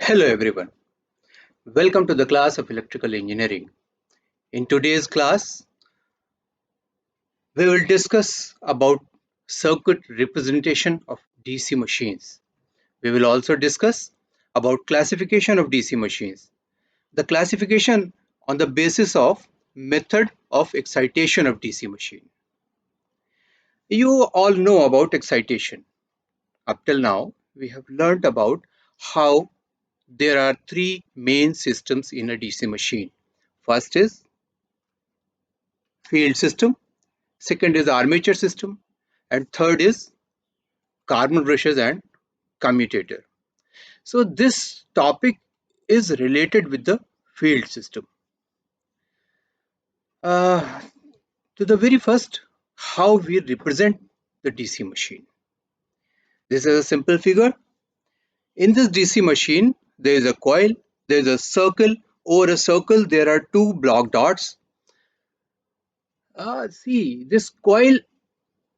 Hello everyone. Welcome to the class of electrical engineering. In today's class, we will discuss about circuit representation of DC machines. We will also discuss about classification of DC machines. The classification on the basis of method of excitation of DC machine. You all know about excitation. Up till now, we have learned about how there are three main systems in a DC machine. First is field system, second is armature system, and third is carbon brushes and commutator. So this topic is related with the field system. Uh, to the very first, how we represent the DC machine. This is a simple figure. In this DC machine, there is a coil, there is a circle. Over a circle, there are two block dots. See, this coil,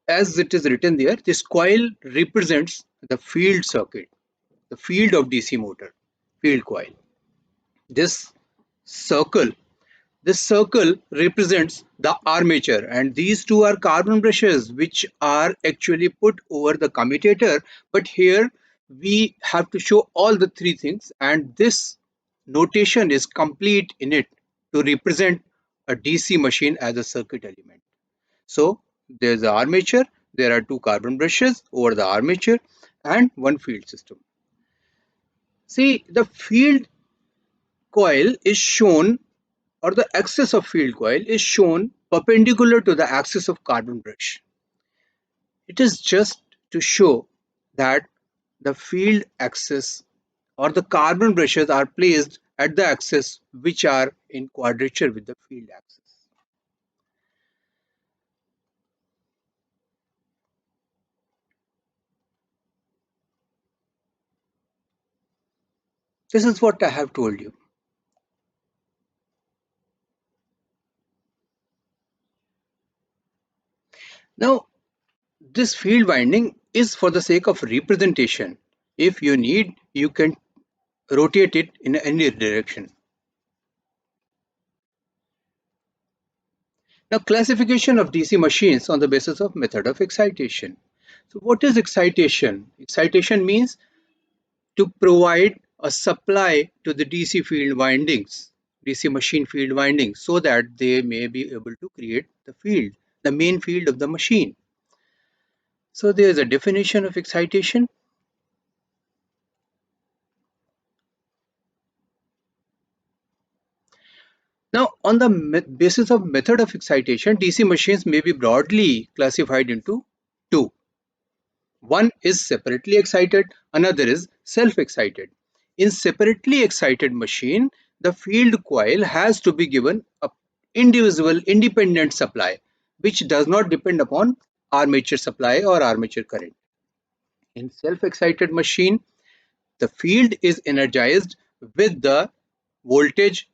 as it is written there, this coil represents the field circuit, the field of DC motor, field coil. This circle, this circle represents the armature, and these two are carbon brushes which are actually put over the commutator. But here we have to show all the three things, and this notation is complete in it to represent a DC machine as a circuit element. So there's the armature, there are two carbon brushes over the armature, and one field system. See, the field coil is shown, or the axis of field coil is shown perpendicular to the axis of carbon brush. It is just to show that the field axis or the carbon brushes are placed at the axis which are in quadrature with the field axis. This is what I have told you. Now, this field winding is for the sake of representation. If you need, you can rotate it in any direction. Now, classification of DC machines on the basis of method of excitation. So what is excitation? Excitation means to provide a supply to the DC field windings, DC machine field windings, so that they may be able to create the field, the main field of the machine. So there is a definition of excitation. Now, on the basis of method of excitation, DC machines may be broadly classified into two. One is separately excited, another is self-excited. In separately excited machine, the field coil has to be given a individual independent supply, which does not depend upon armature supply or armature current. In self-excited machine, the field is energized with the voltage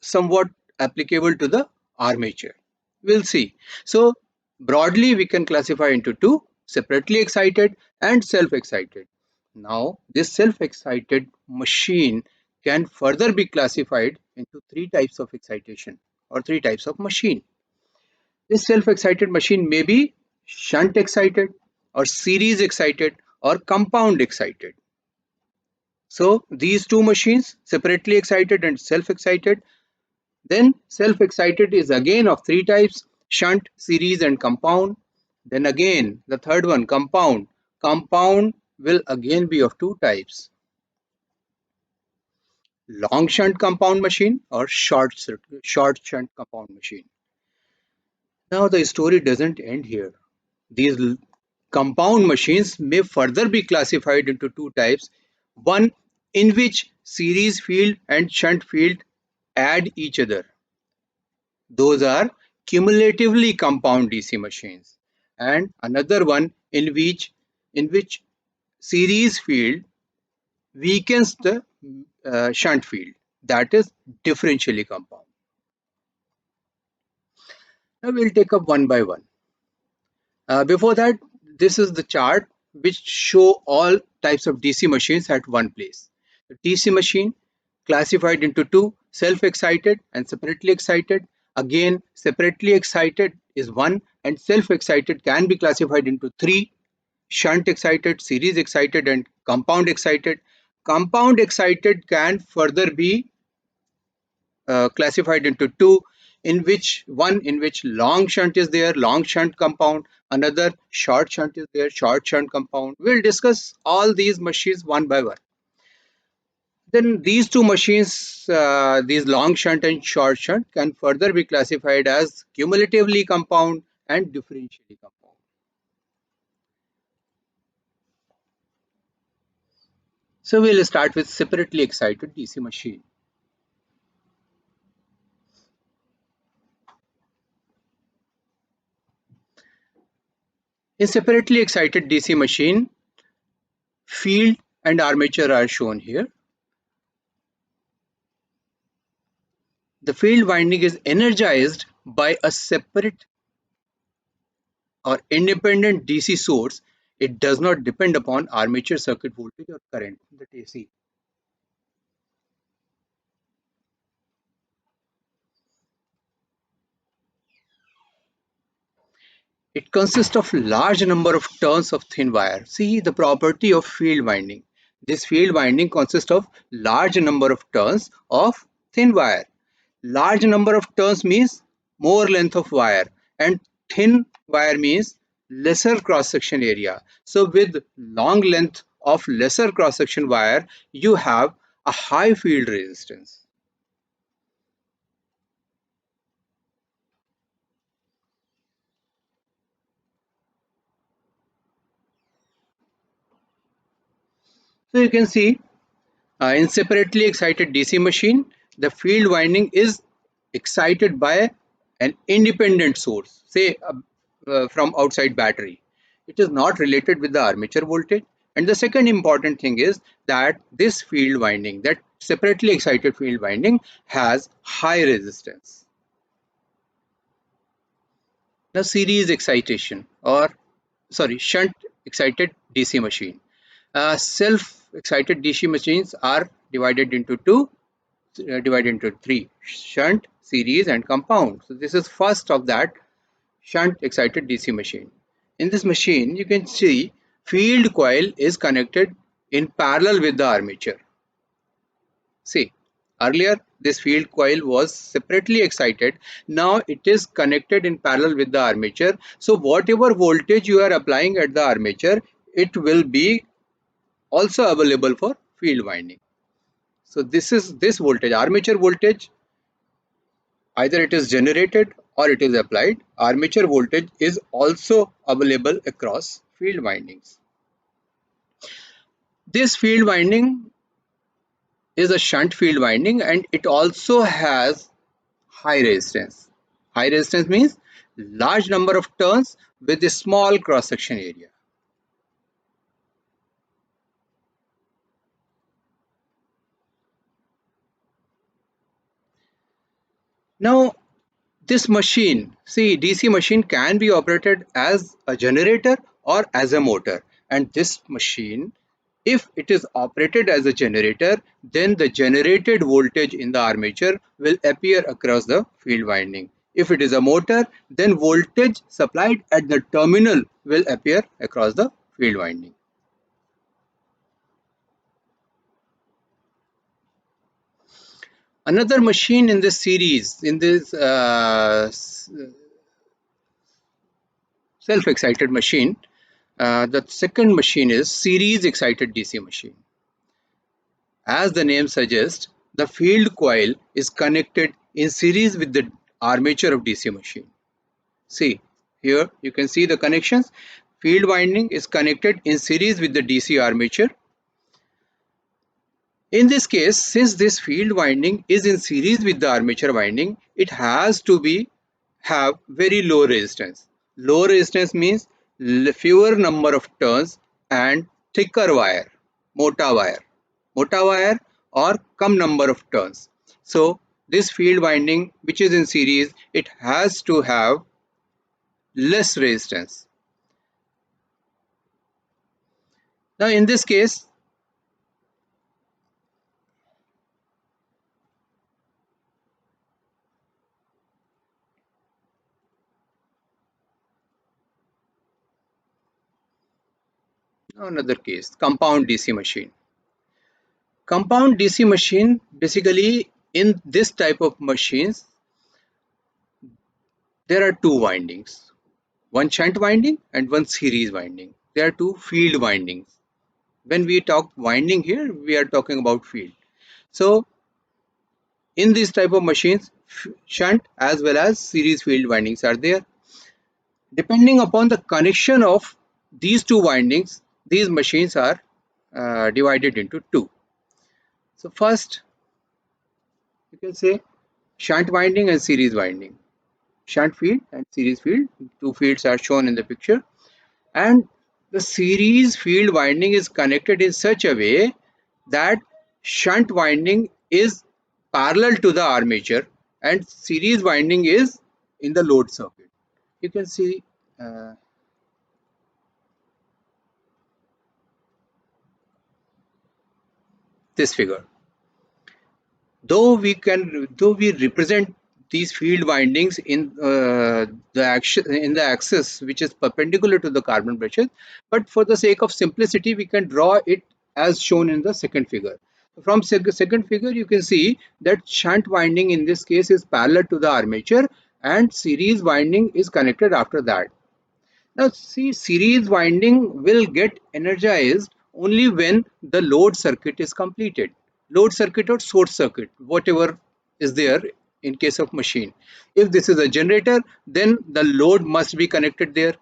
somewhat applicable to the armature. We'll see. So broadly we can classify into two: separately excited and self-excited. Now this self-excited machine can further be classified into three types of excitation or three types of machine. This self-excited machine may be shunt excited or series excited or compound excited. So these two machines, separately excited and self-excited. Then self-excited is again of three types: shunt, series and compound. Then again the third one, compound. Compound will again be of two types: long shunt compound machine or short shunt compound machine. Now the story doesn't end here. These compound machines may further be classified into two types: one in which series field and shunt field add each other. Those are cumulatively compound DC machines, and another one in which series field weakens the shunt field, that is differentially compound. Now we'll take up one by one. Before that, this is the chart which show all types of DC machines at one place. DC machine classified into two: self-excited and separately excited. Again, separately excited is one, and self-excited can be classified into three: shunt excited, series excited, and compound excited. Compound excited can further be classified into two, in which long shunt is there, long shunt compound, another short shunt is there, short shunt compound. We'll discuss all these machines one by one. Then these two machines, these long shunt and short shunt, can further be classified as cumulatively compound and differentially compound. So we'll start with separately excited DC machine. In separately excited DC machine, field and armature are shown here. The field winding is energized by a separate or independent DC source. It does not depend upon armature circuit voltage or current, that AC. It consists of large number of turns of thin wire. See the property of field winding. This field winding consists of large number of turns of thin wire. Large number of turns means more length of wire, and thin wire means lesser cross section area. So with long length of lesser cross section wire, you have a high field resistance. So you can see in separately excited DC machine, the field winding is excited by an independent source, say from outside battery. It is not related with the armature voltage. And the second important thing is that this field winding, that separately excited field winding, has high resistance. Now, series excitation, or sorry, shunt excited DC machine. Self excited DC machines are divided into three: shunt, series, and compound. So this is first of that, shunt excited DC machine. In this machine, you can see field coil is connected in parallel with the armature. See, earlier this field coil was separately excited. Now it is connected in parallel with the armature. So whatever voltage you are applying at the armature, it will be also available for field winding. So this is this voltage, armature voltage, either it is generated or it is applied. Armature voltage is also available across field windings. This field winding is a shunt field winding, and it also has high resistance. High resistance means large number of turns with a small cross section area. Now this machine, see, DC machine can be operated as a generator or as a motor. And this machine, if it is operated as a generator, then the generated voltage in the armature will appear across the field winding. If it is a motor, then voltage supplied at the terminal will appear across the field winding. Another machine in this series, in this self-excited machine, the second machine is series excited DC machine. As the name suggests, the field coil is connected in series with the armature of DC machine. See, here you can see the connections. Field winding is connected in series with the DC armature. In this case, since this field winding is in series with the armature winding, it has to be have very low resistance. Low resistance means fewer number of turns and thicker wire, mota wire, mota wire or come number of turns. So this field winding which is in series, it has to have less resistance. Now in this case, Another case, compound DC machine. Compound DC machine, basically in this type of machines, there are two windings, one shunt winding and one series winding. There are two field windings. When we talk winding here, we are talking about field. So in these type of machines, shunt as well as series field windings are there. Depending upon the connection of these two windings, these machines are divided into two. So first, you can say shunt winding and series winding. Shunt field and series field, two fields are shown in the picture, and the series field winding is connected in such a way that shunt winding is parallel to the armature and series winding is in the load circuit. You can see uh, this figure. Though we represent these field windings in the axis which is perpendicular to the carbon brushes, but for the sake of simplicity we can draw it as shown in the second figure. From second figure you can see that shunt winding in this case is parallel to the armature and series winding is connected after that. Now see, series winding will get energized only when the load circuit is completed. Load circuit or source circuit, whatever is there in case of machine. If this is a generator, then the load must be connected there.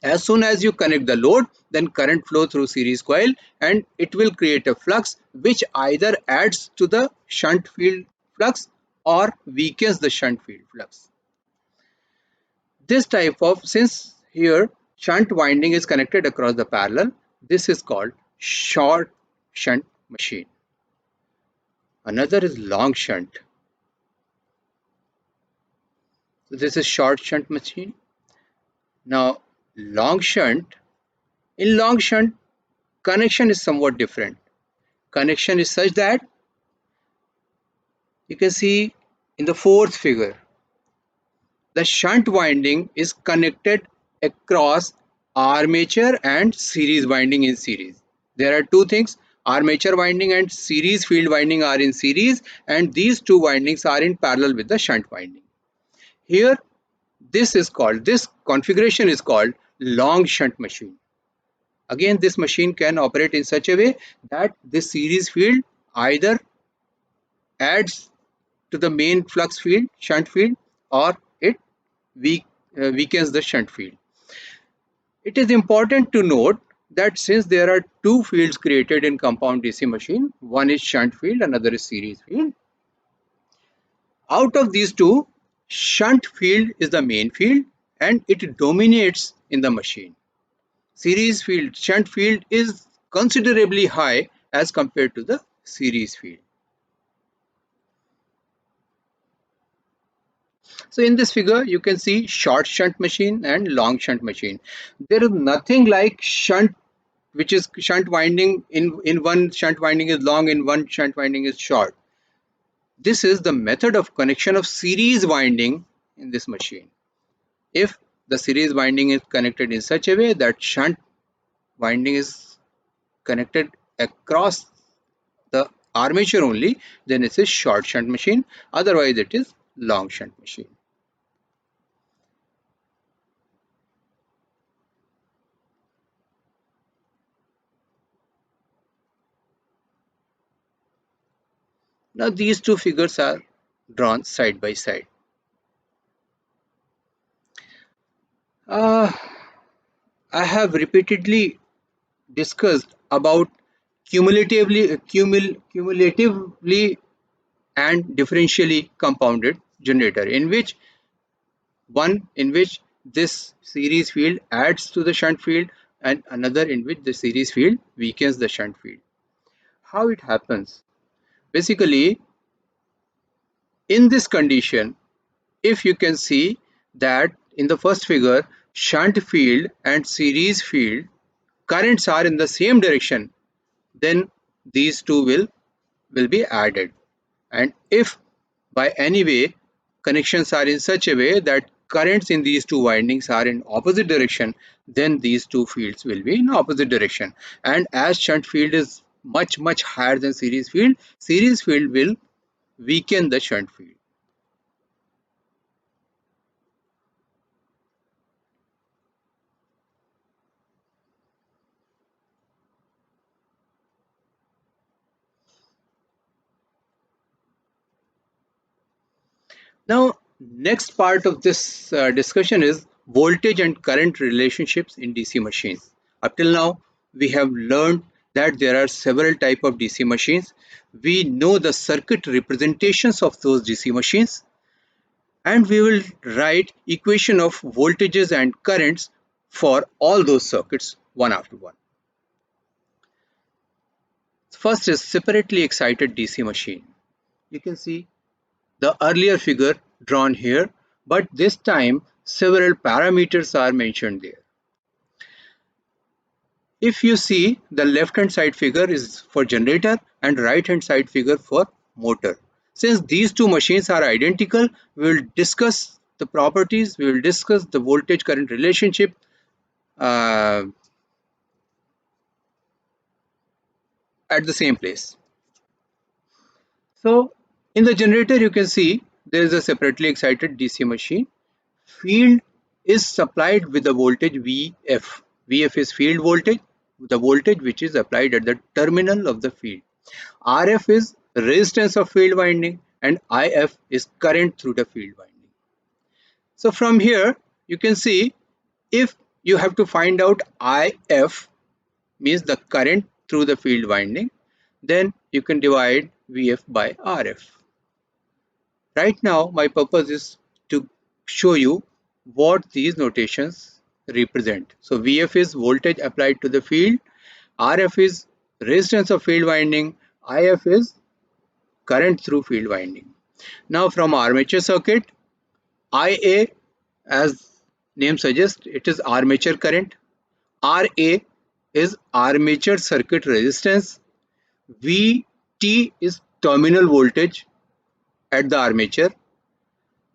As soon as you connect the load, then current flow through series coil and it will create a flux which either adds to the shunt field flux or weakens the shunt field flux. This type of, since here shunt winding is connected across the parallel, this is called short shunt machine. Another is long shunt. So this is short shunt machine. Now long shunt, in long shunt connection is somewhat different. Connection is such that you can see in the fourth figure, the shunt winding is connected across armature and series winding in series. There are two things, armature winding and series field winding are in series and these two windings are in parallel with the shunt winding. Here this configuration is called long shunt machine. Again, this machine can operate in such a way that this series field either adds to the main flux field, shunt field, or it weak, weakens the shunt field. It is important to note that since there are two fields created in compound DC machine, one is shunt field, another is series field. Out of these two, shunt field is the main field and it dominates in the machine. Series field, shunt field is considerably high as compared to the series field. So in this figure, you can see short shunt machine and long shunt machine. There is nothing like shunt, which is shunt winding in one shunt winding is long, in one shunt winding is short. This is the method of connection of series winding in this machine. If the series winding is connected in such a way that shunt winding is connected across the armature only, then it is short shunt machine. Otherwise, it is long shunt machine. Now these two figures are drawn side by side. Uh, I have repeatedly discussed about cumulatively and differentially compounded generator, in which this series field adds to the shunt field and another in which the series field weakens the shunt field. How it happens? Basically, in this condition, if you can see that in the first figure, shunt field and series field currents are in the same direction, then these two will be added. And if by any way connections are in such a way that currents in these two windings are in opposite direction, then these two fields will be in opposite direction. And as shunt field is much higher than series field will weaken the shunt field. Now, next part of this discussion is voltage and current relationships in DC machines. Up till now, we have learned that there are several types of DC machines. We know the circuit representations of those DC machines, and we will write equation of voltages and currents for all those circuits one after one. First is separately excited DC machine. You can see the earlier figure drawn here, but this time several parameters are mentioned there. If you see, the left hand side figure is for generator and right hand side figure for motor. Since these two machines are identical, we will discuss the properties, we will discuss the voltage current relationship uh, at the same place. So in the generator, you can see there is a separately excited DC machine. Field is supplied with the voltage Vf. Vf is field voltage, the voltage which is applied at the terminal of the field. Rf is resistance of field winding, and If is current through the field winding. So from here you can see, if you have to find out If means the current through the field winding, then you can divide Vf by Rf. Right now my purpose is to show you what these notations represent. So Vf is voltage applied to the field, Rf is resistance of field winding, If is current through field winding. Now from armature circuit, Ia, as name suggests, it is armature current. Ra is armature circuit resistance. Vt is terminal voltage at the armature.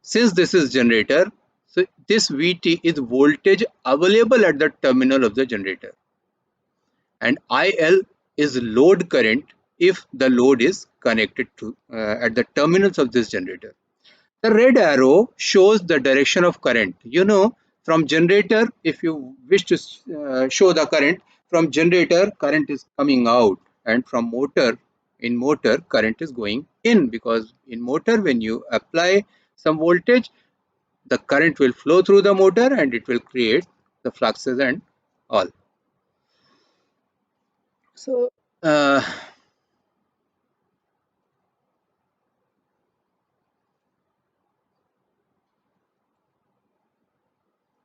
Since this is generator, so this Vt is voltage available at the terminal of the generator. And IL is load current if the load is connected to at the terminals of this generator. The red arrow shows the direction of current. You know, from generator, if you wish to show the current, from generator, current is coming out, and from motor, in motor, current is going in, because in motor, when you apply some voltage, the current will flow through the motor and it will create the fluxes and all. So, uh,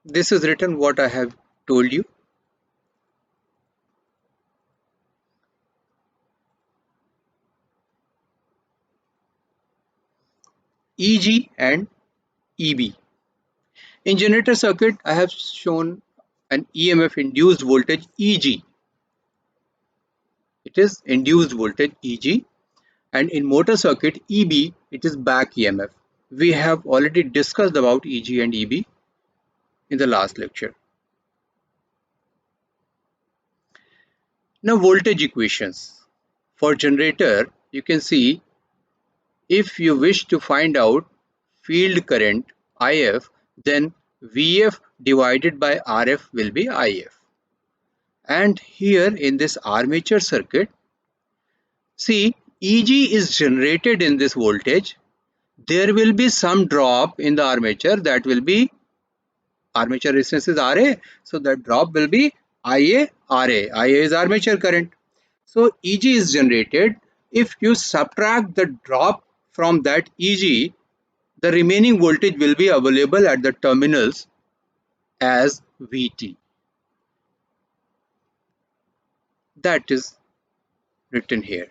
this is written what I have told you. EG and EB. In generator circuit, I have shown an EMF induced voltage EG. It is induced voltage EG, and in motor circuit EB, it is back EMF. We have already discussed about EG and EB in the last lecture. Now voltage equations. For generator, you can see, if you wish to find out field current IF, then VF divided by RF will be IF. And here in this armature circuit, see, EG is generated in this voltage. There will be some drop in the armature, that will be armature resistance is RA. So that drop will be IA RA. IA is armature current. So EG is generated. If you subtract the drop from that EG, the remaining voltage will be available at the terminals as VT. That is written here.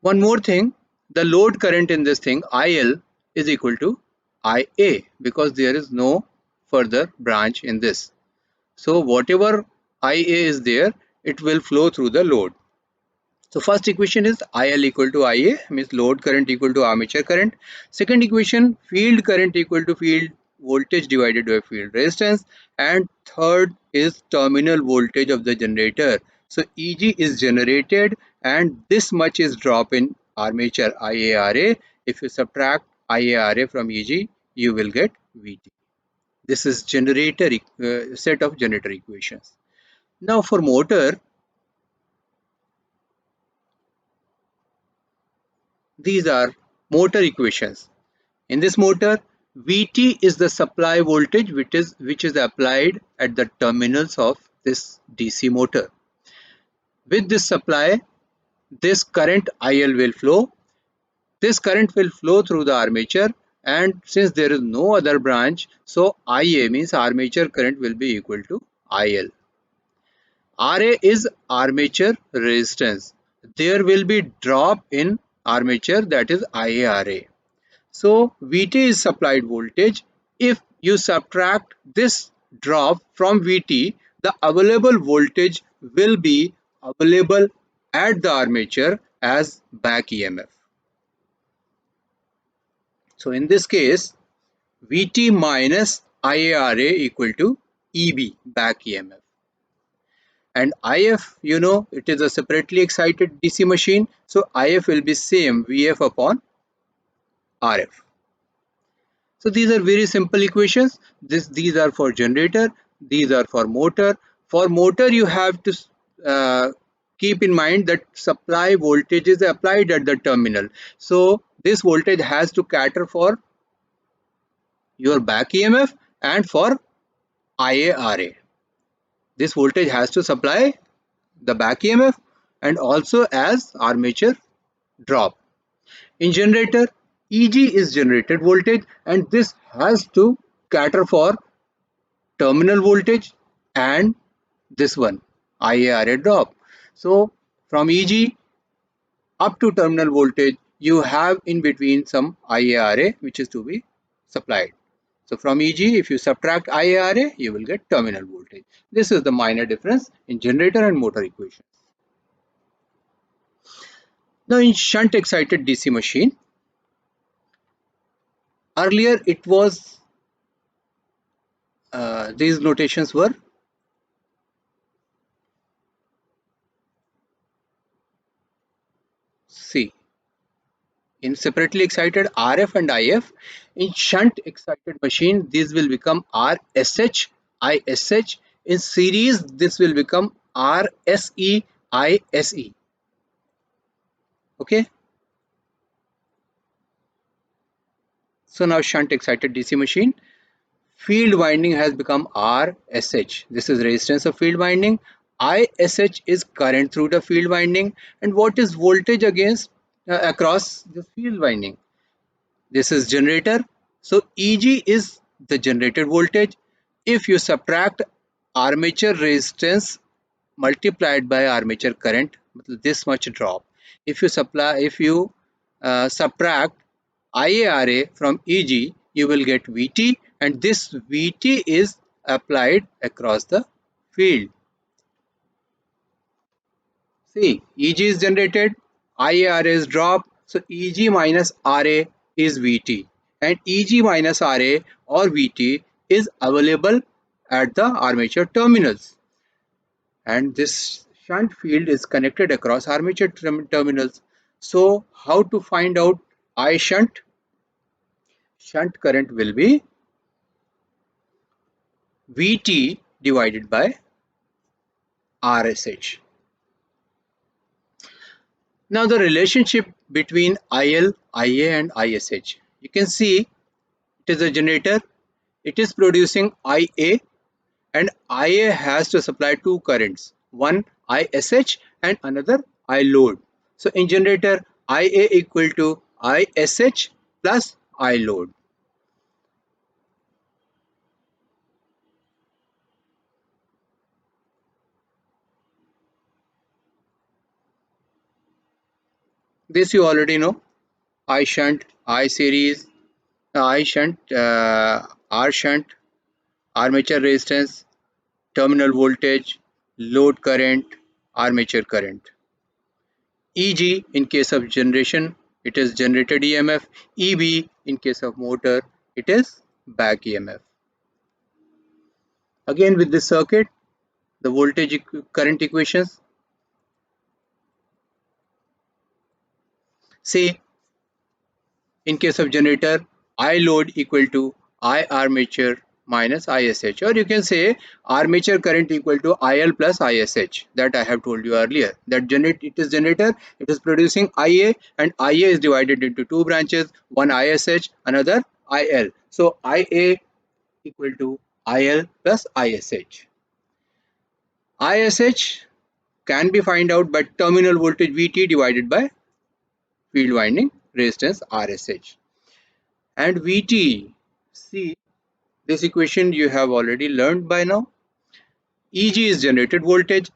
One more thing, the load current in this thing, IL, is equal to IA, because there is no further branch in this. So whatever IA is there, it will flow through the load. So first equation is IL equal to IA, means load current equal to armature current. Second equation, field current equal to field voltage divided by field resistance, and third is terminal voltage of the generator. So Eg is generated and this much is drop in armature IaRa. If you subtract IaRa from Eg, you will get Vt. This is generator set of generator equations. Now for motor, these are motor equations. In this motor, Vt is the supply voltage which is applied at the terminals of this DC motor. With this supply, this current IL will flow. This current will flow through the armature, and since there is no other branch, so Ia means armature current will be equal to IL. Ra is armature resistance. There will be drop in armature, that is IaRa. So Vt is supplied voltage. If you subtract this drop from Vt, the available voltage will be available at the armature as back EMF. So in this case, Vt minus IaRa equal to Eb, back EMF. And If, it is a separately excited DC machine, so If will be same Vf upon Rf. So these are very simple equations. These are for generator, these are for motor. For motor, you have to keep in mind that supply voltage is applied at the terminal. So this voltage has to cater for your back EMF and for IaRa. This voltage has to supply the back EMF and also as armature drop. In generator, Eg is generated voltage and this has to cater for terminal voltage and this one IaRa drop. So from Eg up to terminal voltage, you have in between some IaRa which is to be supplied. So from Eg, if you subtract IaRa, you will get terminal voltage. This is the minor difference in generator and motor equations. Now in shunt excited DC machine, earlier it was these notations were C. In separately excited RF and IF, in shunt excited machine, these will become RSH, ISH. In series, this will become RSE, ISE. Okay. So now shunt excited DC machine, field winding has become RSH. This is resistance of field winding. ISH is current through the field winding. And what is voltage against across the field winding? This is generator. So Eg is the generated voltage. If you subtract armature resistance multiplied by armature current, this much drop. If you subtract IaRa from Eg, you will get Vt, and this Vt is applied across the field. See, Eg is generated, IaRa is dropped, so Eg minus Ra is Vt, and Eg minus Ra or Vt is available at the armature terminals, and this shunt field is connected across armature terminals. So how to find out I shunt? Shunt current will be Vt divided by RSH. Now the relationship between IL, Ia and ISH. You can see it is a generator. It is producing Ia and Ia has to supply two currents. One ISH and another I load. So in generator, Ia equal to ISH plus I load. This you already know. I shunt, I series, I shunt, R shunt, armature resistance, terminal voltage, load current, armature current. Eg in case of generation, it is generated EMF. Eb in case of motor, it is back EMF. Again with this circuit, the voltage current equations. Say in case of generator, I load equal to I armature minus ISH, or you can say armature current equal to IL plus ISH, that I have told you earlier, that it is generator, it is producing IA, and IA is divided into two branches, one ISH, another IL. So IA equal to IL plus ISH. ISH can be find out by terminal voltage VT divided by field winding resistance RSH. And VT, see, this equation you have already learned by now. EG is generated voltage,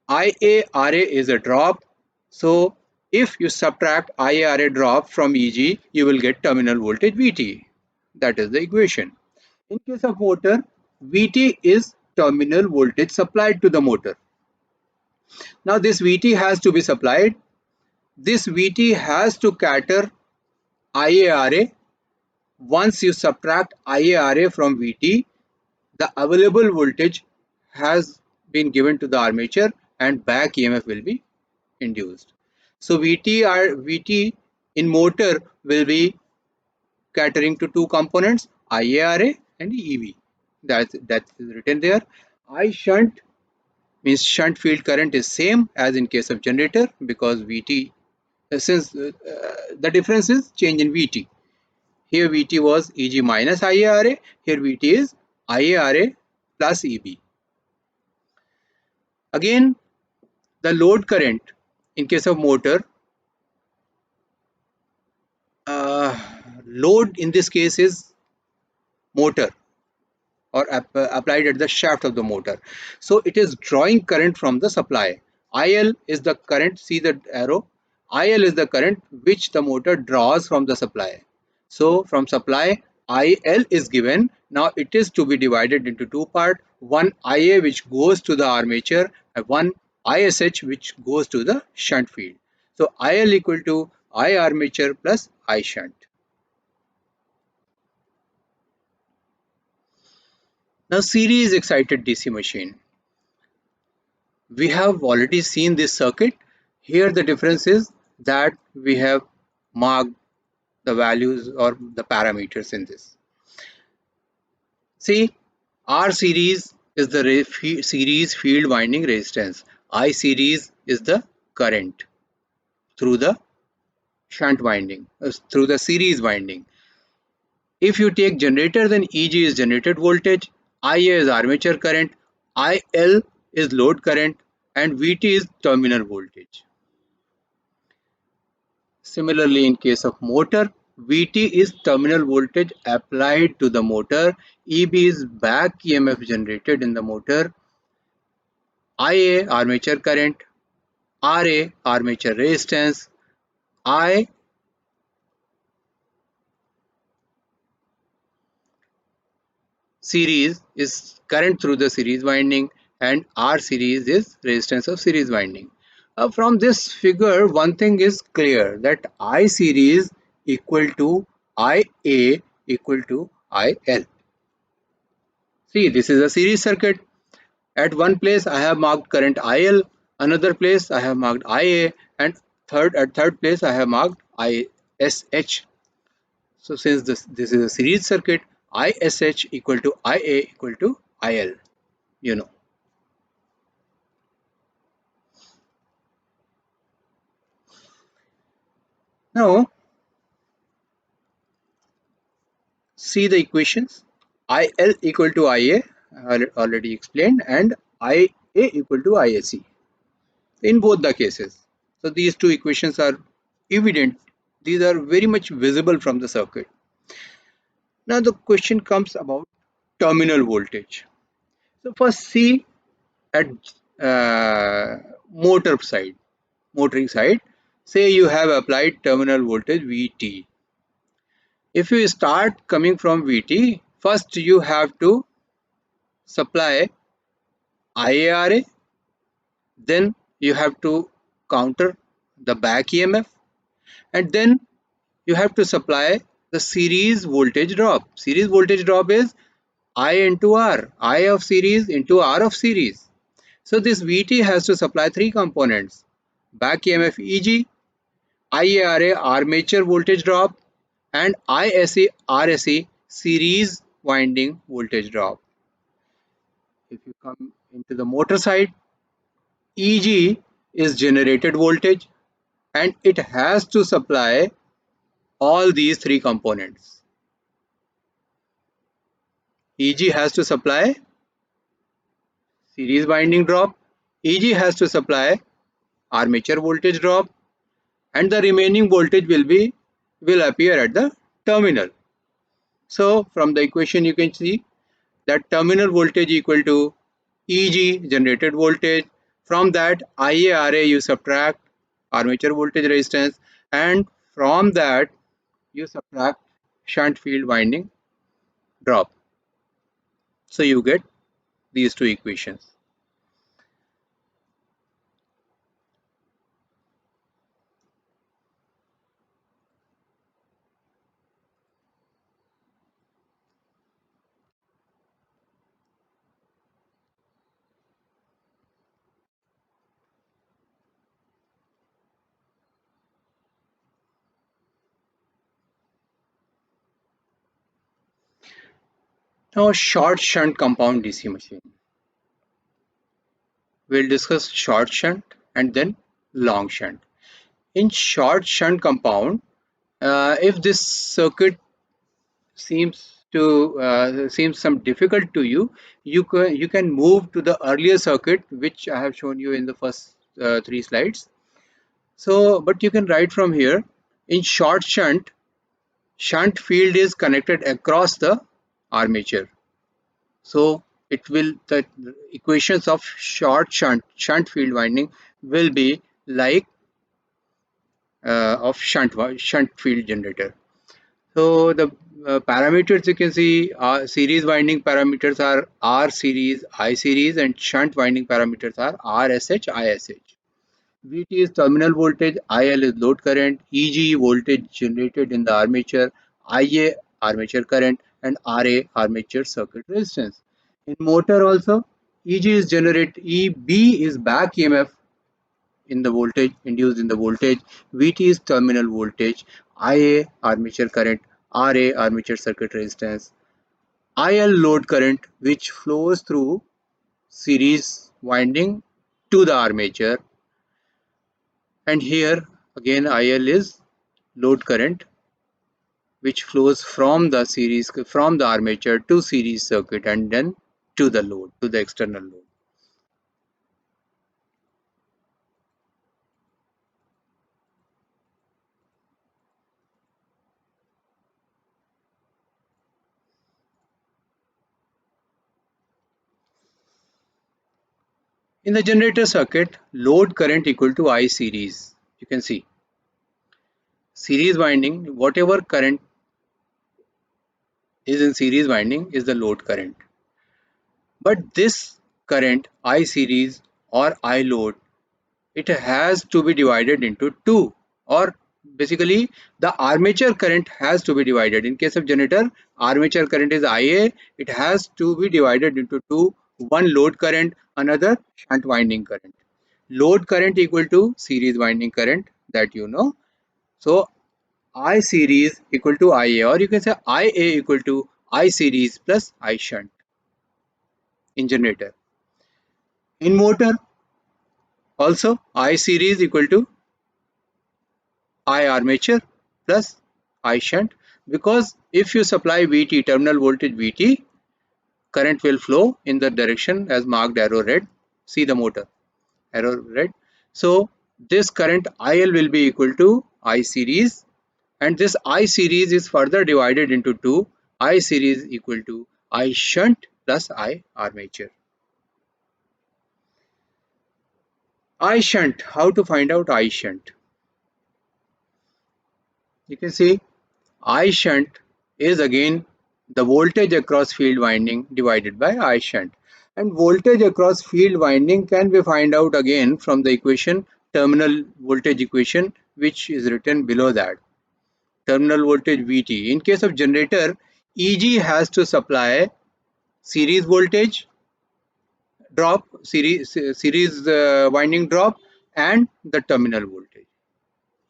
IARA is a drop. So if you subtract IARA drop from EG, you will get terminal voltage VT. That is the equation. In case of motor, VT is terminal voltage supplied to the motor. Now this VT has to be supplied. This VT has to cater IARA. Once you subtract IARA from VT, the available voltage has been given to the armature and back EMF will be induced. So VT in motor will be catering to two components, IARA and EV. That's written there. I shunt means shunt field current is same as in case of generator, because VT, since the difference is change in VT. Here VT was EG minus IARA, here VT is IARA plus EB. Again, the load current in case of motor, load in this case is motor, or applied at the shaft of the motor. So it is drawing current from the supply. IL is the current, see the arrow, IL is the current which the motor draws from the supply. So from supply, IL is given. Now it is to be divided into two parts, one IA which goes to the armature and one ISH which goes to the shunt field. So IL equal to I armature plus I shunt. Now series excited DC machine. We have already seen this circuit. Here the difference is that we have marked the values or the parameters in this. See, R series is the series field winding resistance. I series is the current through the shunt winding, through the series winding. If you take generator, then EG is generated voltage, IA is armature current, IL is load current, and VT is terminal voltage. Similarly, in case of motor, VT is terminal voltage applied to the motor, EB is back EMF generated in the motor, IA armature current, RA armature resistance, I series is current through the series winding, and R series is resistance of series winding. From this figure, one thing is clear, that I series equal to IA equal to IL. See, this is a series circuit. At one place I have marked current IL, another place I have marked IA, and at third place I have marked ISH. So since this is a series circuit, ISH equal to IA equal to IL, you know. Now see the equations. IL equal to IA, already explained, and IA equal to ISC in both the cases. So these two equations are evident. These are very much visible from the circuit. Now the question comes about terminal voltage. So first see at motor side, motoring side. Say you have applied terminal voltage VT. If you start coming from VT, first you have to supply IARA, then you have to counter the back EMF, and then you have to supply the series voltage drop. Series voltage drop is I into R, I of series into R of series. So this Vt has to supply three components: back EMF Eg, IARA armature voltage drop, and ISC RSC series winding voltage drop. If you come into the motor side, Eg is generated voltage and it has to supply all these three components. Eg has to supply series winding drop, Eg has to supply armature voltage drop, and the remaining voltage will appear at the terminal. So from the equation you can see that terminal voltage equal to Eg generated voltage. From that IARA you subtract armature voltage resistance, and from that you subtract shunt field winding drop. So you get these two equations. Now short shunt compound DC machine. We'll discuss short shunt and then long shunt. In short shunt compound, if this circuit seems some difficult to you, you can move to the earlier circuit which I have shown you in the first three slides. So, but you can write from here. In short shunt field is connected across the armature. So the equations of short shunt field winding will be like of shunt field generator. So the parameters you can see, series winding parameters are R series, I series, and shunt winding parameters are RSH, ISH. VT is terminal voltage, IL is load current, EG voltage generated in the armature, IA armature current, and RA armature circuit resistance. In motor also, EG is EB is back EMF in the voltage induced in the voltage, Vt is terminal voltage, Ia armature current, Ra armature circuit resistance, IL load current which flows through series winding to the armature, and here again IL is load current which flows from the armature to series circuit and then to the load, to the external load. In the generator circuit, load current equal to I series. You can see series winding, whatever current is in series winding is the load current. But this current I series or I load, it has to be divided into two, or basically the armature current has to be divided. In case of generator, armature current is IA, it has to be divided into two, one load current, another shunt winding current. Load current equal to series winding current, that you know. So I series equal to IA, or you can say IA equal to I series plus I shunt in generator. In motor also I series equal to I armature plus I shunt, because if you supply Vt, terminal voltage Vt, current will flow in the direction as marked arrow red. See the motor arrow red. So this current IL will be equal to I series, and this I series is further divided into two. I series equal to I shunt plus I armature. I shunt, how to find out I shunt? You can see I shunt is again the voltage across field winding divided by I shunt, and voltage across field winding can be find out again from the equation, terminal voltage equation, which is written below that. terminal voltage Vt. In case of generator, Eg has to supply series voltage drop, series winding drop, and the terminal voltage.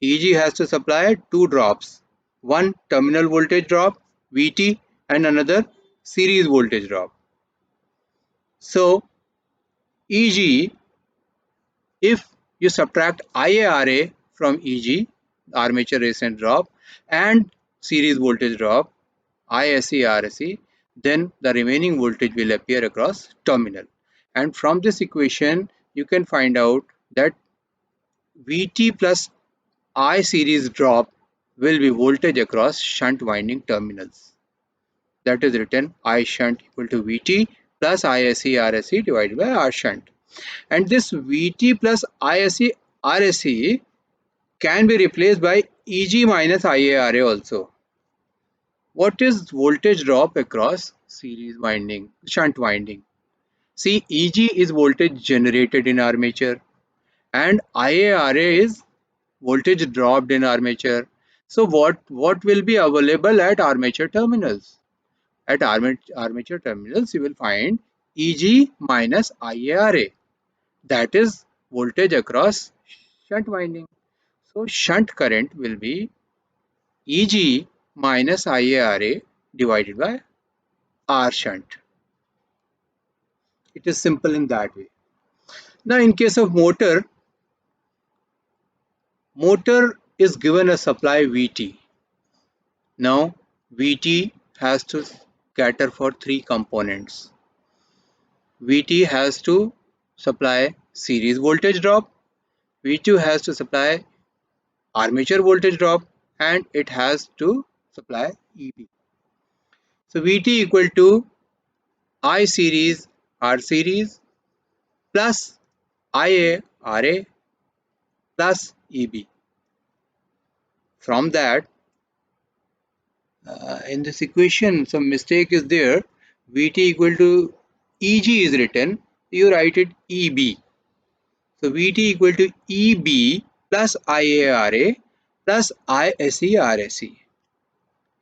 Eg has to supply two drops, one terminal voltage drop Vt and another series voltage drop. So Eg, if you subtract IaRa from Eg, armature resistance drop, and series voltage drop Isc Rc, then the remaining voltage will appear across terminal. And from this equation, you can find out that Vt plus I series drop will be voltage across shunt winding terminals. That is written I shunt equal to Vt plus Isc Rse divided by R shunt. And this Vt plus Isc Rse can be replaced by Eg minus IaRa also. What is voltage drop across series winding, shunt winding? See, Eg is voltage generated in armature and IaRa is voltage dropped in armature. So what will be available at armature terminals? At armature terminals, you will find Eg minus IaRa. That is voltage across shunt winding. So shunt current will be Eg minus IaRa divided by R shunt. It is simple in that way. Now in case of motor, motor is given a supply Vt. Now Vt has to cater for three components. Vt has to supply series voltage drop, V2 has to supply armature voltage drop, and it has to supply Eb. So Vt equal to I series R series plus Ia Ra plus Eb. From that, in this equation some mistake is there. Vt equal to Eg is written, you write it Eb. So Vt equal to Eb plus IaRa plus Isc Rse.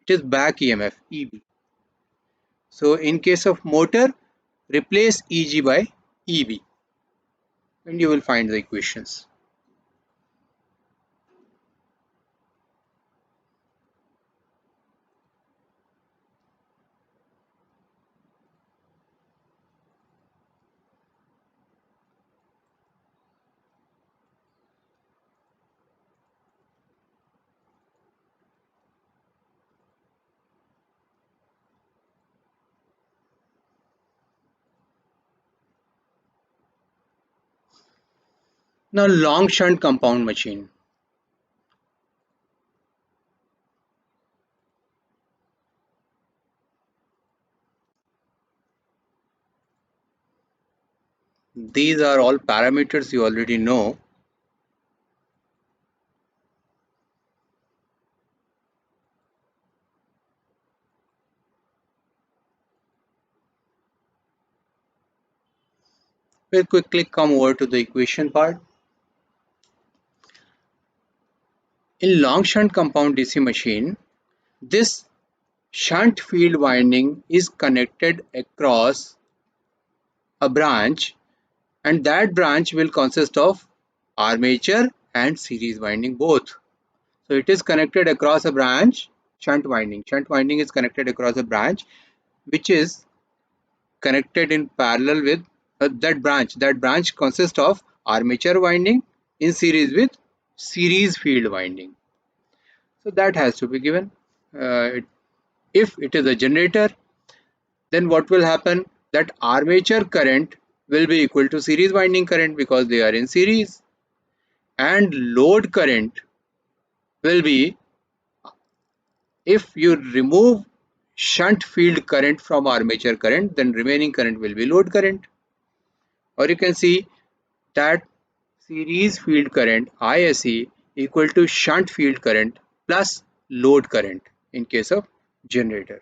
It is back EMF Eb. So in case of motor, replace Eg by Eb and you will find the equations. Now long shunt compound machine. These are all parameters you already know. We'll quickly come over to the equation part. In long shunt compound DC machine, this shunt field winding is connected across a branch, and that branch will consist of armature and series winding both. So it is connected across a branch, shunt winding. Shunt winding is connected across a branch which is connected in parallel with that branch. That branch consists of armature winding in series with series field winding. So that has to be given. If it is a generator, then what will happen? That armature current will be equal to series winding current because they are in series, and load current will be, if you remove shunt field current from armature current, then remaining current will be load current. Or you can see that series field current ISC equal to shunt field current plus load current in case of generator.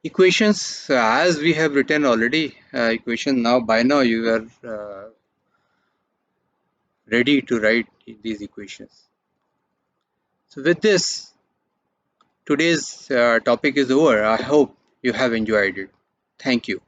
Equations, as we have written already, equation now, by now you are ready to write these equations. So with this, today's topic is over. I hope you have enjoyed it. Thank you.